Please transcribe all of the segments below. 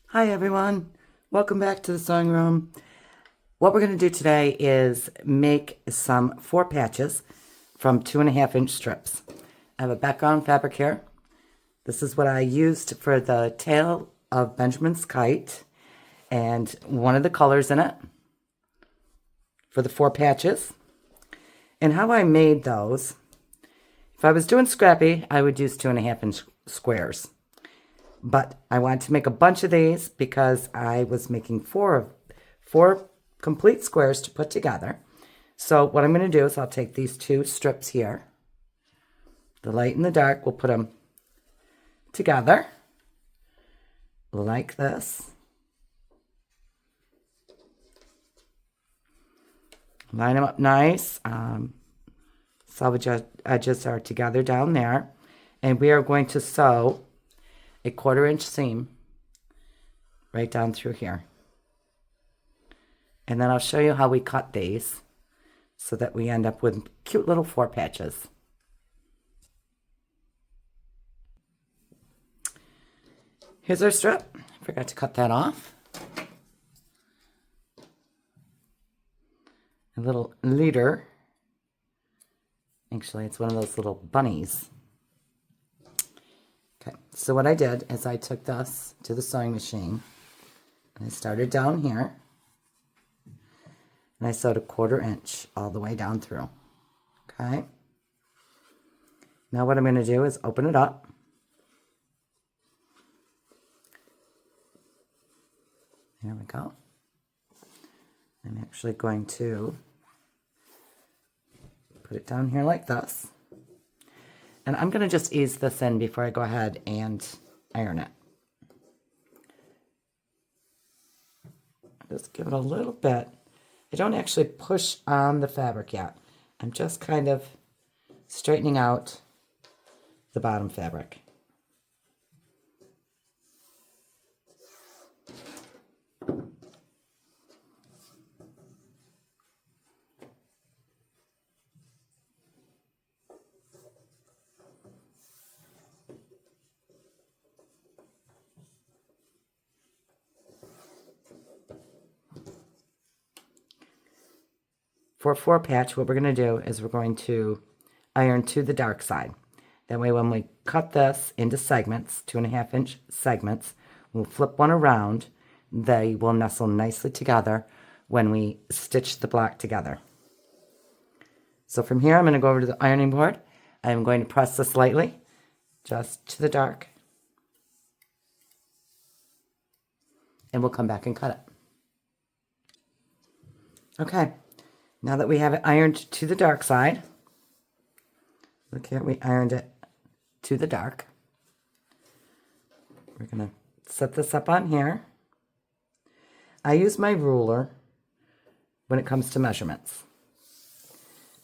Hi everyone, welcome back to the sewing room. What we're going to do today is make some 4 patches from 2.5 inch strips. I have a background fabric here. This is what I used for the tail of Benjamin's kite and one of the colors in it for the 4 patches. And how I made those, if I was doing scrappy, I would use 2.5 inch squares. But I wanted to make a bunch of these because I was making four complete squares to put together. So what I'm going to do is I'll take these 2 strips here, the light and the dark, we'll put them together like this. Line them up nice. Salvage edges are together down there. And we are going to sew a 1/4 inch seam right down through here. And then I'll show you how we cut these so that we end up with cute little 4 patches. Here's our strip. Forgot to cut that off. A little leader. Actually, it's one of those little bunnies. Okay, so what I did is I took this to the sewing machine and I started down here and I sewed a 1/4 inch all the way down through. Okay, now what I'm going to do is open it up. There we go. I'm actually going to put it down here like this. And I'm going to just ease this in before I go ahead and iron it. Just give it a little bit. I don't actually push on the fabric yet. I'm just kind of straightening out the bottom fabric. For a 4 patch, what we're going to do is we're going to iron to the dark side. That way when we cut this into segments, 2.5 inch segments, we'll flip one around. They will nestle nicely together when we stitch the block together. So from here, I'm going to go over to the ironing board. I'm going to press this lightly, just to the dark. And we'll come back and cut it. Okay. Now that we have it ironed to the dark side, look here, we ironed it to the dark. We're going to set this up on here. I use my ruler when it comes to measurements.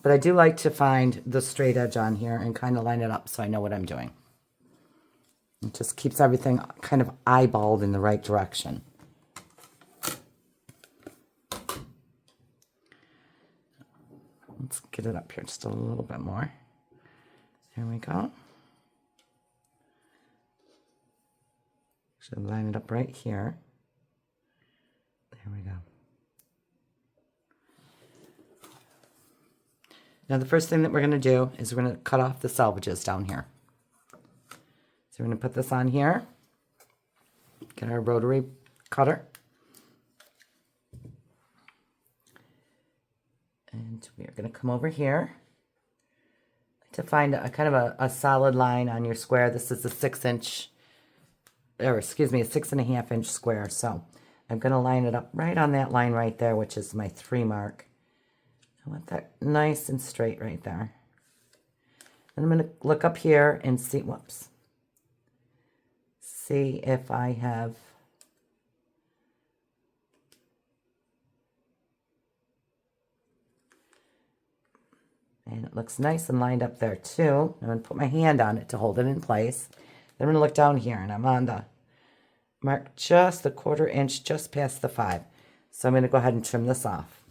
But I do like to find the straight edge on here and kind of line it up so I know what I'm doing. It just keeps everything kind of eyeballed in the right direction. Let's get it up here just a little bit more. There we go. Should line it up right here. There we go. Now the first thing that we're going to do is we're going to cut off the salvages down here. So we're going to put this on here. Get our rotary cutter. And we are going to come over here to find a kind of a solid line on your square. This is a 6-inch, or excuse me, a 6.5 inch square. So I'm going to line it up right on that line right there, which is my 3 mark. I want that nice and straight right there. And I'm going to look up here and see, whoops, see if I have and it looks nice and lined up there too. I'm going to put my hand on it to hold it in place. Then I'm going to look down here and I'm on the mark just the 1/4 inch just past the 5. So I'm going to go ahead and trim this off.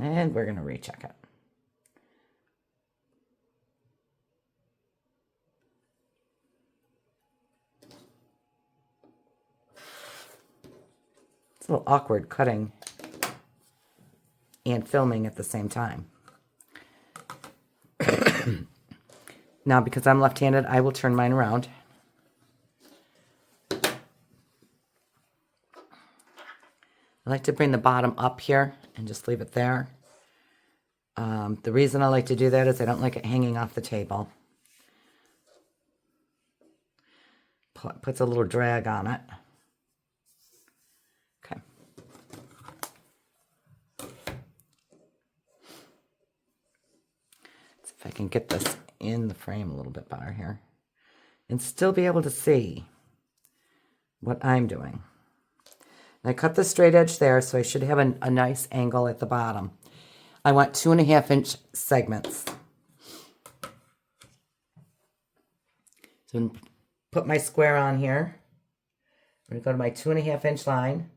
And we're going to recheck it. a little awkward cutting and filming at the same time. Now, because I'm left-handed, I will turn mine around. I like to bring the bottom up here and just leave it there. The reason I like to do that is I don't like it hanging off the table. Puts a little drag on it. Okay. Let's see if I can get this in the frame a little bit better here and still be able to see what I'm doing. And I cut the straight edge there, so I should have a nice angle at the bottom. I want 2.5-inch segments. So I'm gonna put my square on here. I'm going to go to my 2.5-inch line.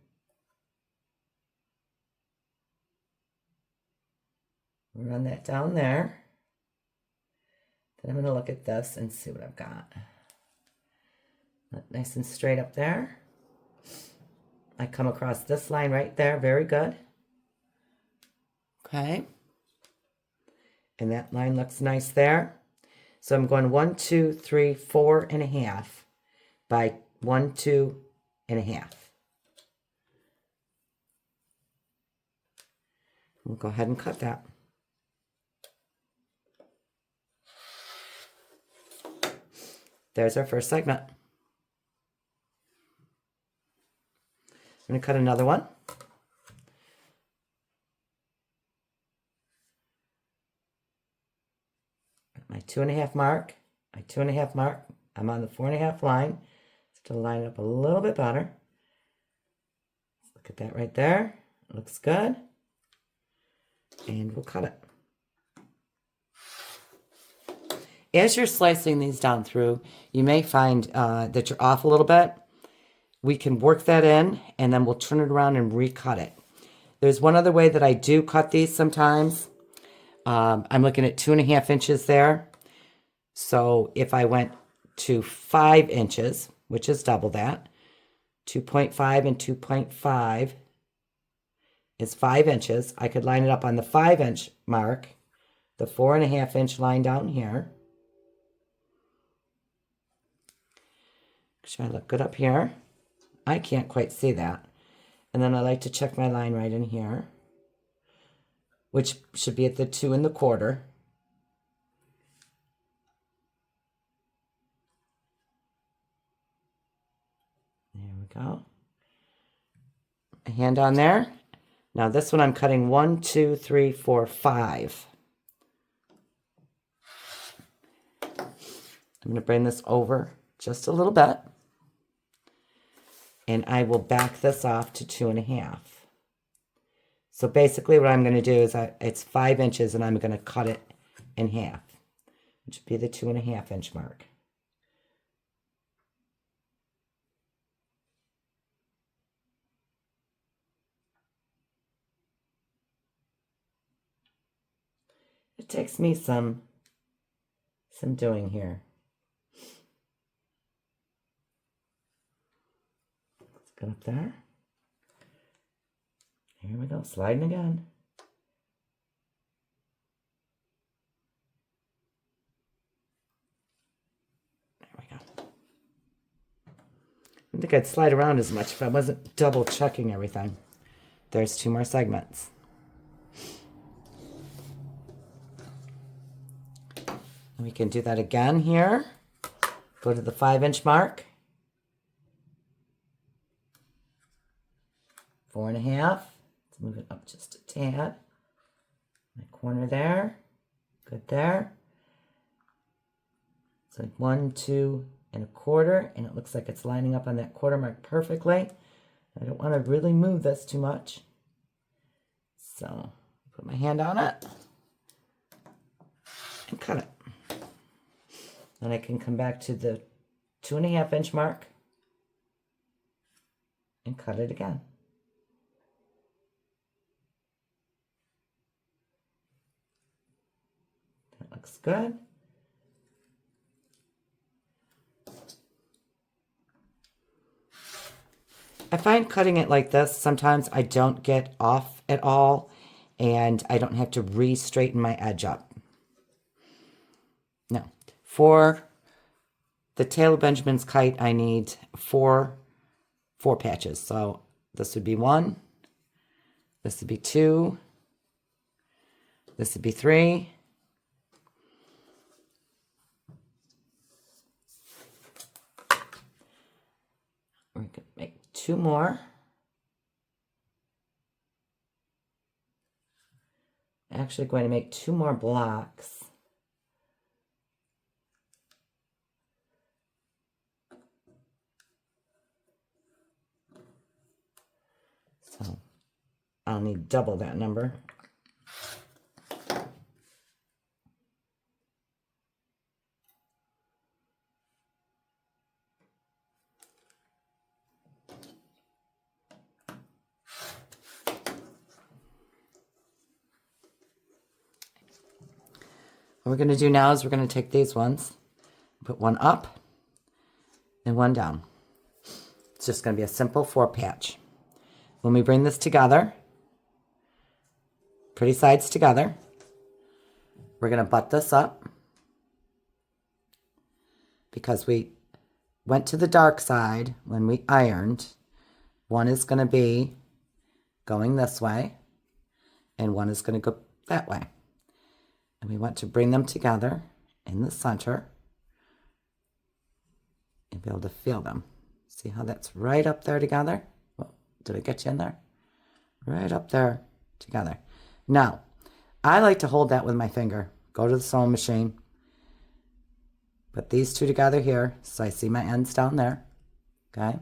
Run that down there. Then I'm going to look at this and see what I've got. Nice and straight up there. I come across this line right there. Very good. Okay. And that line looks nice there. So I'm going 1, 2, 3, 4.5 by 1, 2.5. We'll go ahead and cut that. There's our first segment. I'm going to cut another one. My 2.5 mark, my 2.5 mark. I'm on the 4.5 line. Just to line it up a little bit better. Look at that right there. It looks good. And we'll cut it. As you're slicing these down through, you may find that you're off a little bit. We can work that in, and then we'll turn it around and recut it. There's one other way that I do cut these sometimes. I'm looking at 2.5 inches there. So if I went to 5 inches, which is double that, 2.5 and 2.5 is 5 inches. I could line it up on the 5-inch mark, the 4.5-inch line down here. Should I look good up here? I can't quite see that. And then I like to check my line right in here, which should be at the 2.25. There we go. A hand on there. Now this one I'm cutting 1, 2, 3, 4, 5. I'm going to bring this over just a little bit. And I will back this off to 2.5. So basically what I'm going to do is it's 5 inches and I'm going to cut it in half, which would be the 2.5-inch mark. It takes me some doing here. Let's go up there. Here we go, sliding again. There we go. I don't think I'd slide around as much if I wasn't double checking everything. There's 2 more segments. And we can do that again here. Go to the 5-inch mark. 4.5. Let's move it up just a tad. My corner there. Good there. It's like 1, 2.25, and it looks like it's lining up on that quarter mark perfectly. I don't want to really move this too much. So put my hand on it and cut it. Then I can come back to the 2.5-inch mark and cut it again. That looks good. I find cutting it like this, sometimes I don't get off at all, and I don't have to re-straighten my edge up. No. For the tail of Benjamin's kite, I need four patches. So this would be 1, this would be 2, this would be 3, we're going to make 2 more. Actually going to make 2 more blocks. So I'll need double that number. What we're going to do now is we're going to take these ones, put one up and one down. It's just going to be a simple 4 patch. When we bring this together, pretty sides together, we're going to butt this up because we went to the dark side when we ironed. One is going to be going this way and one is going to go that way. And we want to bring them together in the center and be able to feel them. See how that's right up there together? Well, did I get you in there? Right up there together. Now, I like to hold that with my finger. Go to the sewing machine. Put these two together here so I see my ends down there. Okay?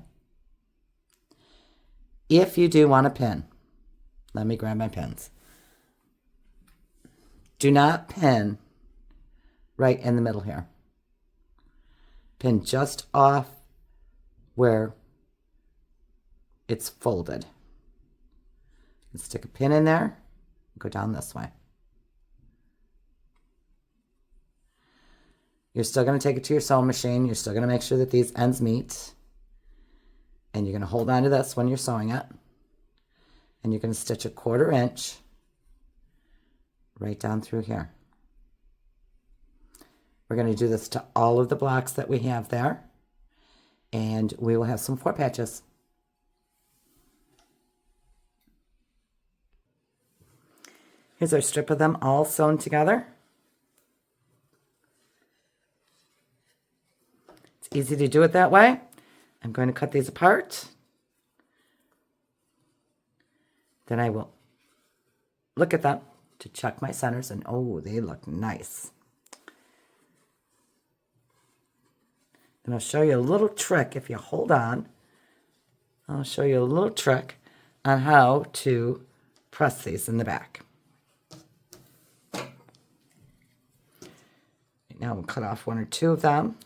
If you do want a pin, let me grab my pins. Do not pin right in the middle here. Pin just off where it's folded. Stick a pin in there, go down this way. You're still going to take it to your sewing machine. You're still going to make sure that these ends meet. And you're going to hold on to this when you're sewing it. And you're going to stitch 1/4 inch right down through here. We're going to do this to all of the blocks that we have there. And we will have some 4 patches. Here's our strip of them all sewn together. It's easy to do it that way. I'm going to cut these apart. Then I will look at them to check my centers, and oh, they look nice. Then I'll show you a little trick. If you hold on, I'll show you a little trick on how to press these in the back. Now we'll cut off 1 or 2 of them.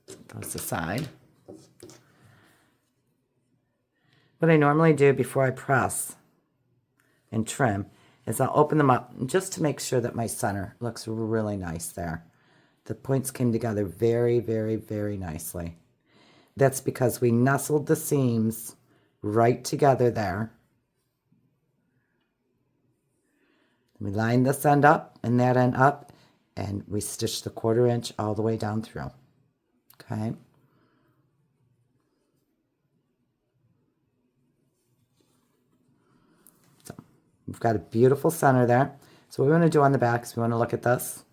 Set those aside. What I normally do before I press and trim is I'll open them up just to make sure that my center looks really nice there. The points came together very, very, very nicely. That's because we nestled the seams right together there. We line this end up and that end up, and we stitch the 1/4 inch all the way down through. Okay. So we've got a beautiful center there. So what we want to do on the back is we want to look at this.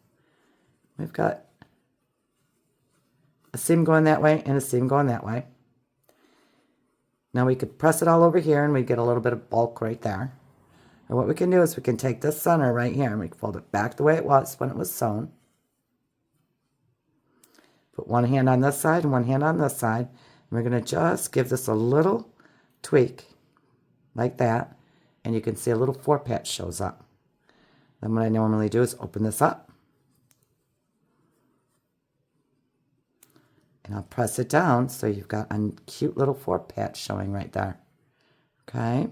We've got a seam going that way and a seam going that way. Now we could press it all over here and we get a little bit of bulk right there. And what we can do is we can take this center right here and we can fold it back the way it was when it was sewn. Put one hand on this side and one hand on this side. And we're going to just give this a little tweak like that. And you can see a little 4 patch shows up. Then what I normally do is open this up. And I'll press it down so you've got a cute little 4 patch showing right there. Okay.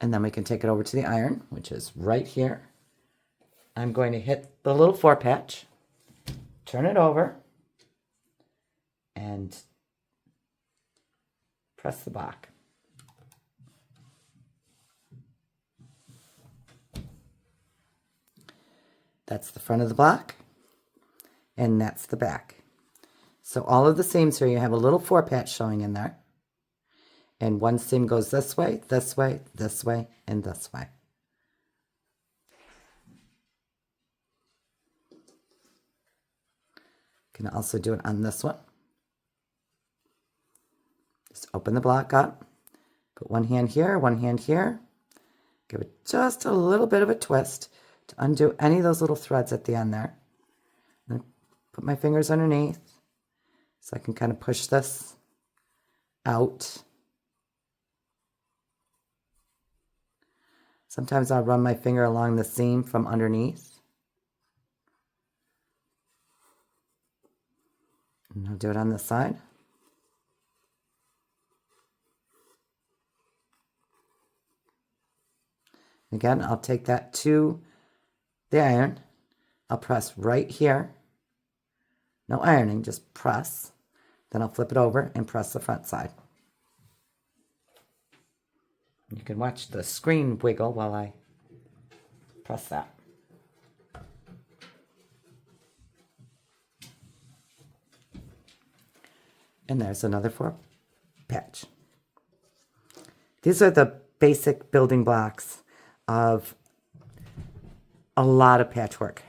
And then we can take it over to the iron, which is right here. I'm going to hit the little 4 patch, turn it over, and press the block. That's the front of the block, and that's the back. So all of the seams here, you have a little 4 patch showing in there. And one seam goes this way, this way, this way, and this way. You can also do it on this one. Just open the block up, put one hand here, give it just a little bit of a twist to undo any of those little threads at the end there. Then put my fingers underneath so I can kind of push this out. Sometimes I'll run my finger along the seam from underneath. And I'll do it on this side. Again, I'll take that to the iron. I'll press right here. No ironing, just press. Then I'll flip it over and press the front side. You can watch the screen wiggle while I press that. And there's another 4 patch. These are the basic building blocks of a lot of patchwork.